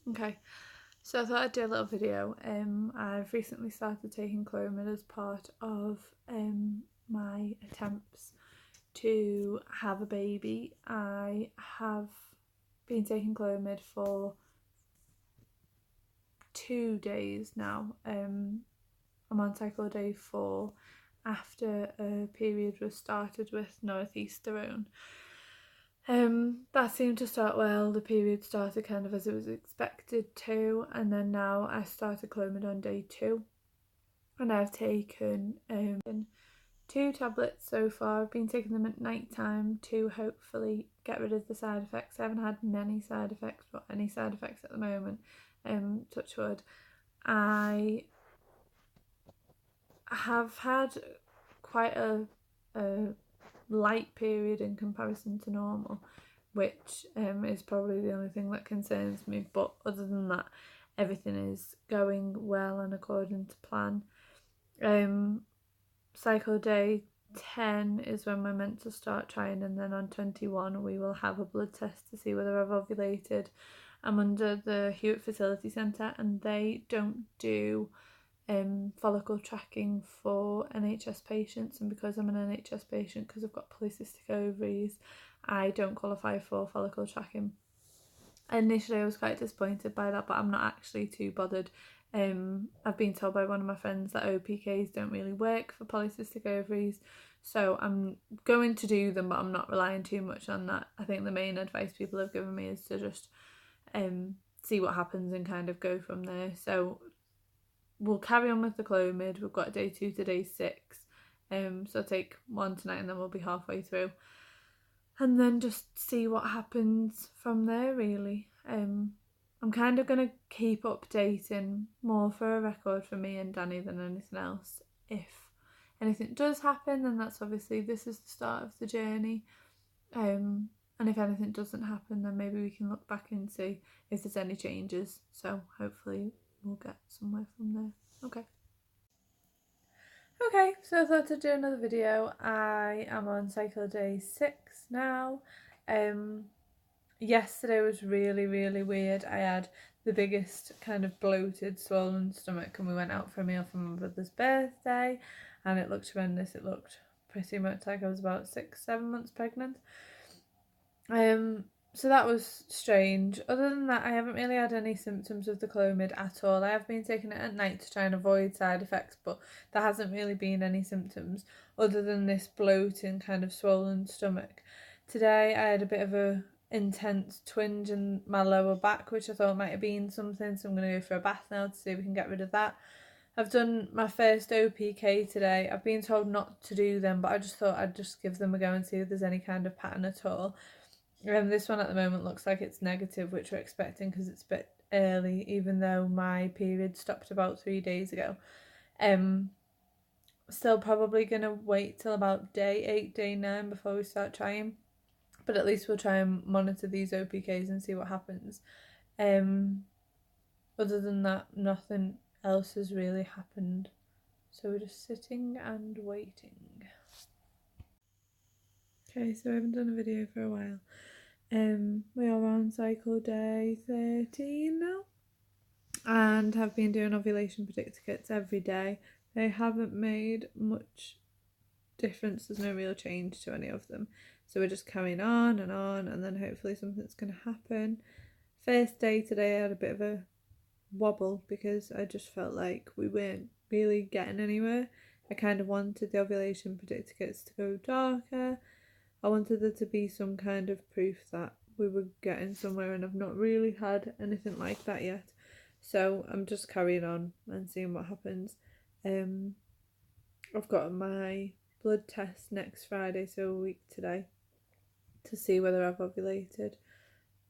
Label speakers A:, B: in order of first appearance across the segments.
A: Okay, so I thought I'd do a little video. I've recently started taking Clomid as part of my attempts to have a baby. I have been taking Clomid for 2 days now. I'm on cycle day 4 after a period was started with Northisterone. That seemed to start well. The period started kind of as it was expected to, and then now I started Clomid on day 2, and I've taken 2 tablets so far. I've been taking them at night time to hopefully get rid of the side effects. I haven't had many side effects, but any side effects at the moment. Touch wood. I have had quite a light period in comparison to normal, which is probably the only thing that concerns me, but other than that everything is going well and according to plan. Cycle day 10 is when we're meant to start trying, and then on 21 we will have a blood test to see whether I've ovulated. I'm under the Fertility Centre and they don't do follicle tracking for NHS patients, and because I'm an NHS patient, because I've got polycystic ovaries, I don't qualify for follicle tracking. Initially I was quite disappointed by that, but I'm not actually too bothered. I've been told by one of my friends that OPKs don't really work for polycystic ovaries, so I'm going to do them, but I'm not relying too much on that. I think the main advice people have given me is to just see what happens and kind of go from there. So we'll carry on with the Clomid. We've got day 2 to day 6, so I'll take 1 tonight and then we'll be halfway through, and then just see what happens from there really. I'm kind of going to keep updating more for a record for me and Danny than anything else. If anything does happen, then that's obviously, this is the start of the journey. And if anything doesn't happen, then maybe we can look back and see if there's any changes. So hopefully we'll get somewhere from there. Okay, so I thought I'd do another video. I am on cycle day 6 now. Yesterday was really weird. I had the biggest kind of bloated, swollen stomach, and we went out for a meal for my brother's birthday, and it looked horrendous. It looked pretty much like I was about 6-7 months pregnant. So that was strange. Other than that, I haven't really had any symptoms of the Clomid at all. I have been taking it at night to try and avoid side effects, but there hasn't really been any symptoms other than this bloating, kind of swollen stomach. Today I had a bit of a intense twinge in my lower back, which I thought might have been something, so I'm going to go for a bath now to see if we can get rid of that. I've done my first OPK today. I've been told not to do them, but I just thought I'd just give them a go and see if there's any kind of pattern at all. This one at the moment looks like it's negative, which we're expecting because it's a bit early, even though my period stopped about 3 days ago. Still probably going to wait till about day 8, day 9 before we start trying. But at least we'll try and monitor these OPKs and see what happens. Other than that, nothing else has really happened. So we're just sitting and waiting. Okay, so I haven't done a video for a while. We are on cycle day 13 now, and have been doing ovulation predictor kits every day. They haven't made much difference. There's no real change to any of them, so we're just carrying on, and then hopefully something's going to happen. First day today I had a bit of a wobble because I just felt like we weren't really getting anywhere. I kind of wanted the ovulation predictor kits to go darker. I wanted there to be some kind of proof that we were getting somewhere, and I've not really had anything like that yet. So I'm just carrying on and seeing what happens. I've got my blood test next Friday, so a week today, to see whether I've ovulated.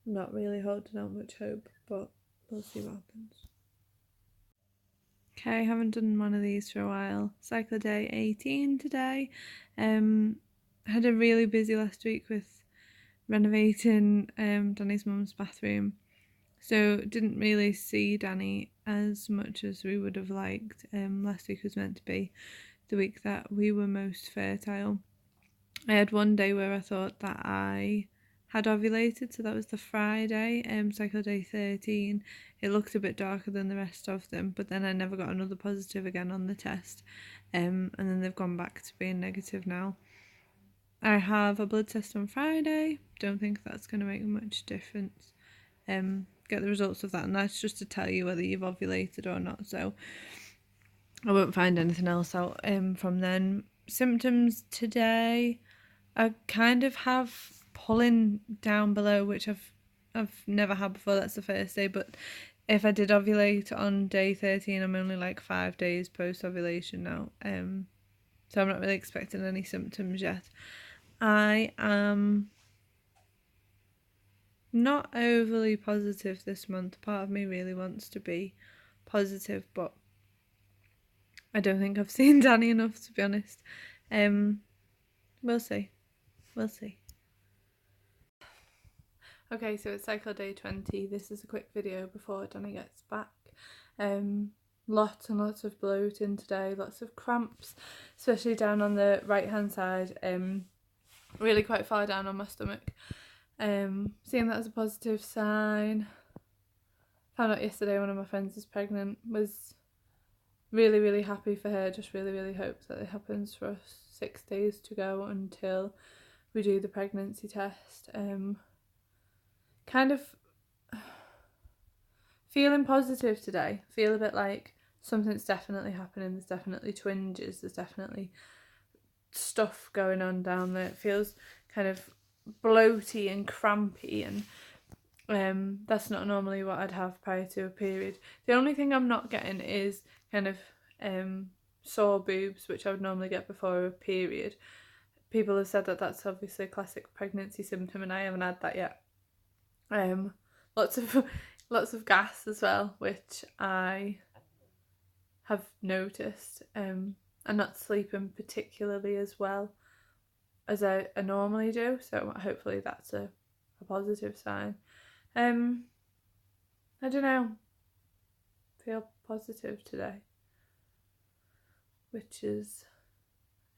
A: I'm not really holding out much hope, but we'll see what happens. Okay, I haven't done one of these for a while. Cycle day 18 today. I had a really busy last week with renovating Danny's mum's bathroom, so didn't really see Danny as much as we would have liked. Last week was meant to be the week that we were most fertile. I had one day where I thought that I had ovulated, so that was the Friday, cycle day 13. It looked a bit darker than the rest of them, but then I never got another positive again on the test, and then they've gone back to being negative now. I have a blood test on Friday. Don't think that's going to make much difference. Get the results of that, and that's just to tell you whether you've ovulated or not, so I won't find anything else out from then. Symptoms today, I kind of have pulling down below, which I've never had before. That's the first day, but if I did ovulate on day 13, I'm only like 5 days post ovulation now, so I'm not really expecting any symptoms yet. I am not overly positive this month. Part of me really wants to be positive, but I don't think I've seen Danny enough, to be honest. We'll see. Okay, so it's cycle day 20. This is a quick video before Danny gets back. Lots and lots of bloating today, lots of cramps, especially down on the right hand side, really quite far down on my stomach. Seeing that as a positive sign. Found out yesterday one of my friends is pregnant, was really happy for her, just really hope that it happens for us. 6 days to go until we do the pregnancy test. Kind of feeling positive today. Feel a bit like something's definitely happening. There's definitely twinges. There's definitely stuff going on down there. It feels kind of bloaty and crampy, and that's not normally what I'd have prior to a period. The only thing I'm not getting is kind of sore boobs, which I would normally get before a period. People have said that that's obviously a classic pregnancy symptom, and I haven't had that yet. Lots of gas as well, which I have noticed. I'm not sleeping particularly as well as I normally do, so hopefully that's a positive sign. I don't know, feel positive today, which is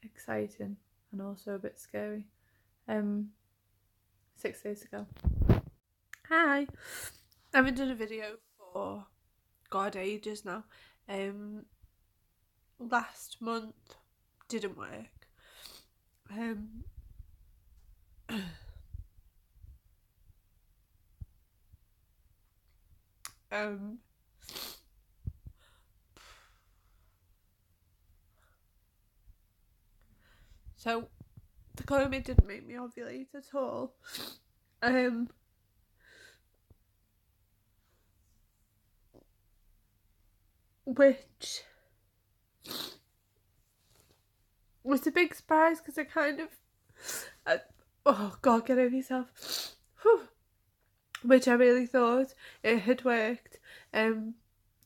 A: exciting and also a bit scary. 6 days ago. Hi, I haven't done a video for God ages now. Last month didn't work. So the Clomid didn't make me ovulate at all. Which was a big surprise because I kind of, oh God, get over yourself. Whew. Which I really thought it had worked.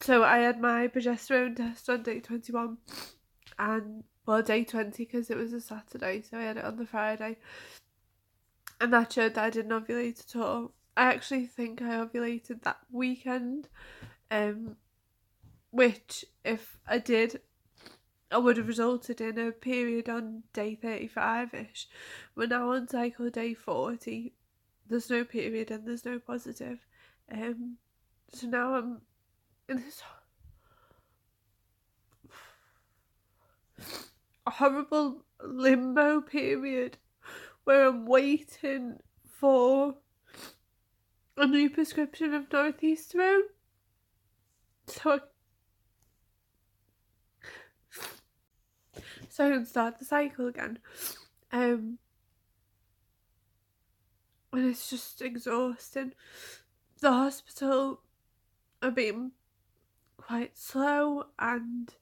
A: So I had my progesterone test on day 21, and well, day 20 because it was a Saturday, so I had it on the Friday, and that showed that I didn't ovulate at all. I actually think I ovulated that weekend, which if I did, I would have resulted in a period on day 35ish. We're now on cycle day 40. There's no period and there's no positive. So now I'm in this horrible limbo period where I'm waiting for a new prescription of Northisterone, so I can start the cycle again. And it's just exhausting. The hospital are being quite slow and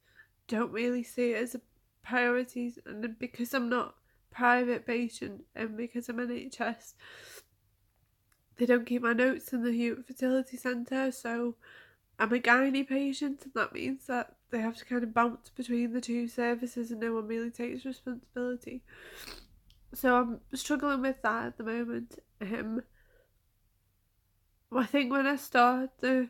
A: don't really see it as a priority, and because I'm not a private patient and because I'm NHS, they don't keep my notes in the Fertility Centre, so I'm a gynae patient, and that means that they have to kind of bounce between the two services and no one really takes responsibility. So I'm struggling with that at the moment. I think when I start the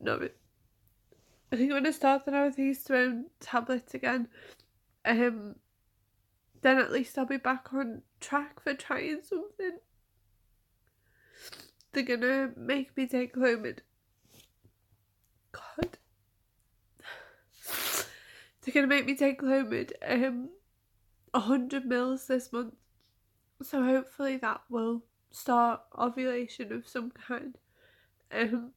A: Northisterone tablets again, then at least I'll be back on track for trying something. they're gonna make me take Clomid. God. They're gonna make me take Clomid 100 mils this month. So hopefully that will start ovulation of some kind. I forgot.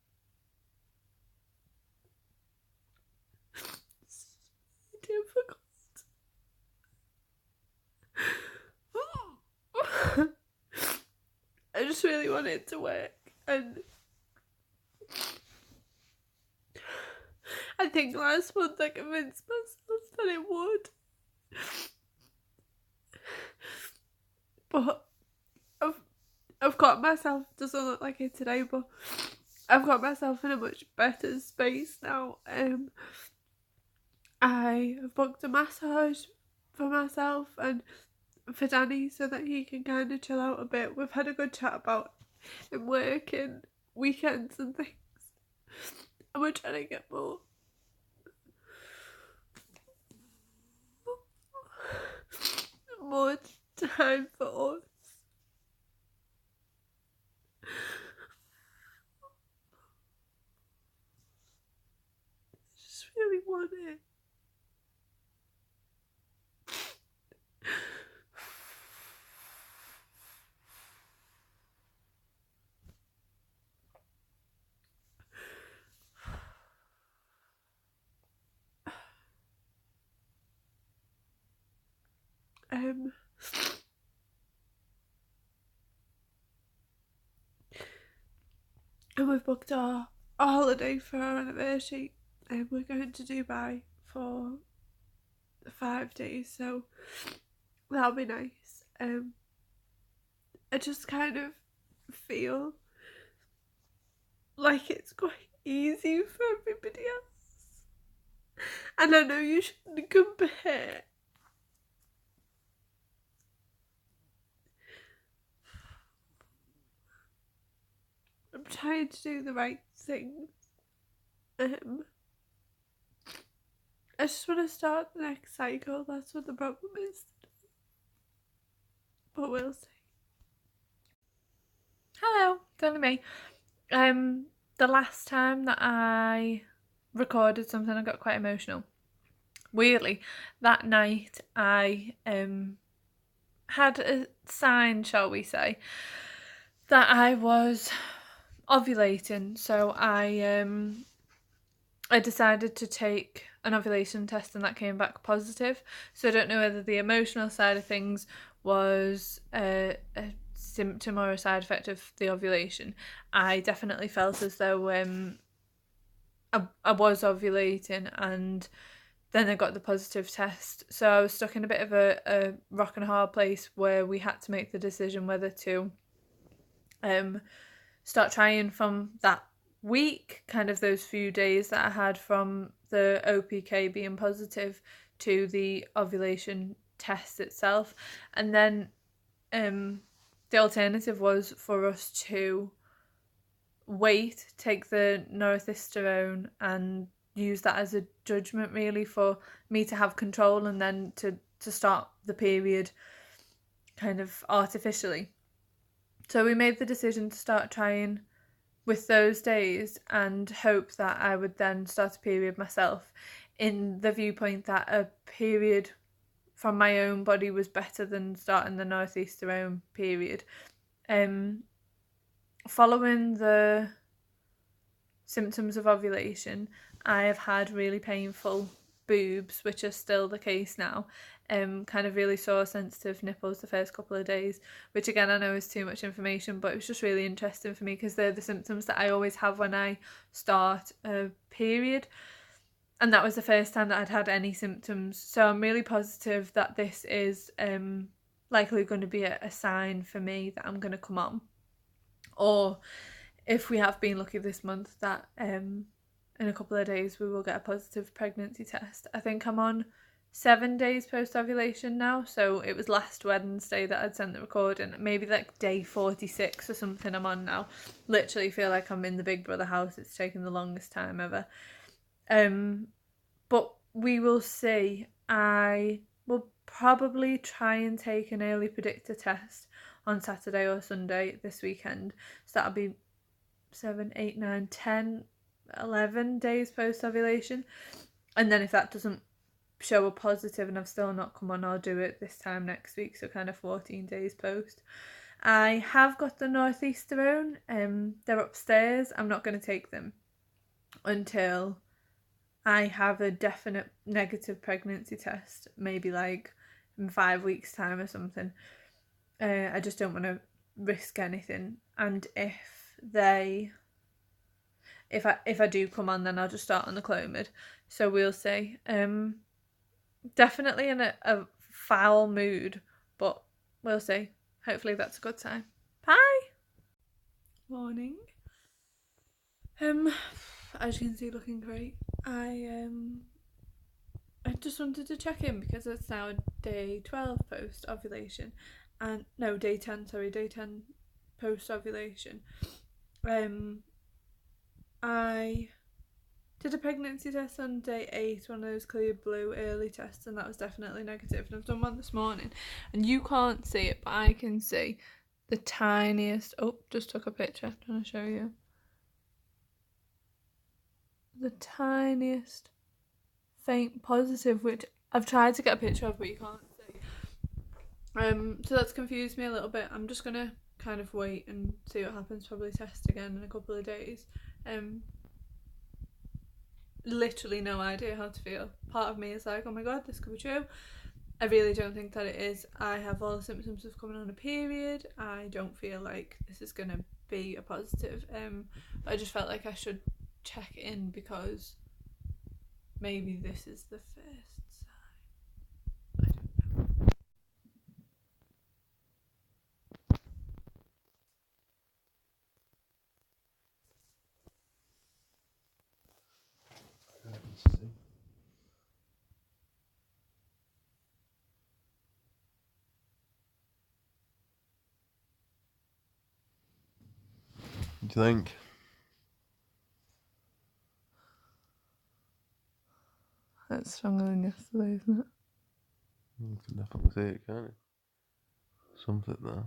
A: I just really want it to work, and I think last month I convinced myself that it would, but I've got myself, doesn't look like it today, but I've got myself in a much better space now. I have booked a massage for myself and for Danny so that he can kind of chill out a bit. We've had a good chat about him working weekends and things, and we're trying to get more time for us. I just really want it. And we've booked our holiday for our anniversary, and we're going to Dubai for 5 days, so that'll be nice. I just kind of feel like it's quite easy for everybody else, and I know you shouldn't compare. I'm trying to do the right things. I just want to start the next cycle. That's what the problem is. But we'll see. Hello, it's only me. The last time that I recorded something, I got quite emotional. Weirdly, that night I had a sign, shall we say, that I was ovulating. So I decided to take an ovulation test, and that came back positive. So I don't know whether the emotional side of things was a symptom or a side effect of the ovulation. I definitely felt as though I was ovulating, and then I got the positive test. So I was stuck in a bit of a rock and a hard place where we had to make the decision whether to start trying from that week, kind of those few days that I had from the OPK being positive to the ovulation test itself. And then the alternative was for us to wait, take the Northisterone and use that as a judgment really for me to have control, and then to start the period kind of artificially. So we made the decision to start trying with those days and hope that I would then start a period myself, in the viewpoint that a period from my own body was better than starting the Northisterone period. Following the symptoms of ovulation, I have had really painful boobs, which are still the case now. Kind of really sore, sensitive nipples the first couple of days, which again I know is too much information, but it was just really interesting for me because they're the symptoms that I always have when I start a period, and that was the first time that I'd had any symptoms. So I'm really positive that this is likely going to be a sign for me that I'm going to come on, or if we have been lucky this month, that in a couple of days we will get a positive pregnancy test. I think I'm on 7 days post-ovulation now, so it was last Wednesday that I'd sent the recording, maybe like day 46 or something I'm on now. Literally feel like I'm in the Big Brother house. It's taken the longest time ever. But we will see. I will probably try and take an early predictor test on Saturday or Sunday this weekend, so that'll be 7, 8, 9, 10, 11 days post-ovulation. And then if that doesn't show a positive and I've still not come on, I'll do it this time next week, so kind of 14 days post. I have got the Northisterone. They're upstairs. I'm not going to take them until I have a definite negative pregnancy test, maybe like in 5 weeks' time or something. I just don't want to risk anything. And if I do come on, then I'll just start on the Clomid. So we'll see. Definitely in a foul mood, but we'll see. Hopefully that's a good sign. Bye. Morning. As you can see, looking great. I just wanted to check in because it's now day 12 post ovulation, and no, day 10. Sorry, day 10 post ovulation. I did a pregnancy test on day 8, one of those clear blue early tests, and that was definitely negative. And I've done one this morning, and you can't see it, but I can see the tiniest. Oh, just took a picture. I'm trying to show you. The tiniest faint positive, which I've tried to get a picture of, but you can't see. So that's confused me a little bit. I'm just gonna kind of wait and see what happens. Probably test again in a couple of days. Literally no idea how to feel. Part of me is like, oh my god, this could be true. I really don't think that it is. I have all the symptoms of coming on a period. I don't feel like this is gonna be a positive. But I just felt like I should check in because maybe this is the first sign. I don't know.
B: What do you think?
A: That's stronger than yesterday, isn't it?
B: You can definitely see it, can't you? Something there.